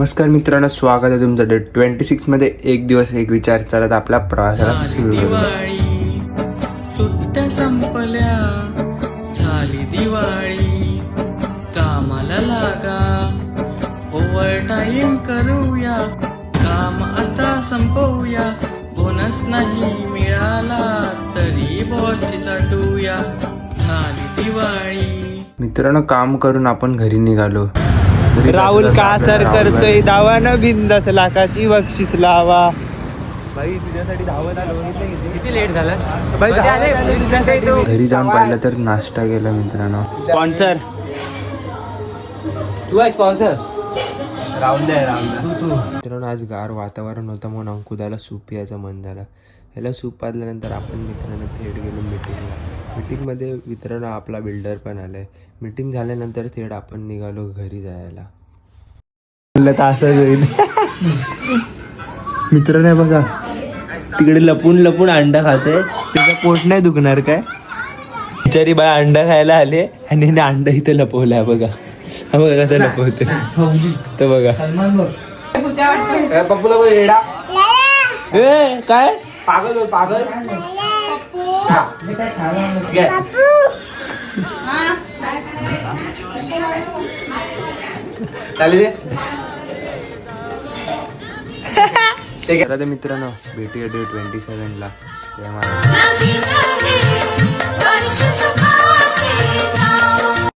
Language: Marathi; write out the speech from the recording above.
नमस्कार मित्रांनो, स्वागत आहे तुमचं डे 26 मध्ये एक दिवस एक विचार चालत आपल्या प्रवासाला सुरू दिवाळी सुट्ट्या संपल्या, झाली दिवाळी, कामाला लागा, ओव्हर टाइम करूया, काम आता संपवूया, बोनस नाही मिळाला तरी बॉसची चाटूया, झाली दिवाळी. मित्रांनो, काम करून आपण घरी निघालो. राहुल का सर करतोय दावानं बिंदास लाखाची बक्षीस लावा. भाई तुझ्यासाठी धावत आलो, किती लेट झालं. घरी जाऊन पाहिलं तर नाश्ता केला मित्रांनो. स्पॉन्सर तू आहे, स्पॉन्सर राहुल दे. मित्रांनो, आज गार वातावरण होतं म्हणून अंकुदाला सूप प्यायचं मन झालं. ह्याला सूप पाजल्यानंतर आपण मित्रांनो थेट गेलो मीटिंगला. मीटिंगमध्ये मित्रांनो आपला बिल्डर पण आलाय. मीटिंग झाल्यानंतर थेट आपण निघालो घरी जायला. असं होईल. मित्रांनो बघा, तिकडे लपून लपून अंडा खाते. त्याचं पोट नाही दुखणार काय? बिचारी बाय अंडा खायला आले आणि हिने अंडा इथे लपवलाय. बघा हा, बघा कसं लपवते तर बघा. ए काय पागल पागल. तर मित्रांनो, भेटूया डे 27 ला.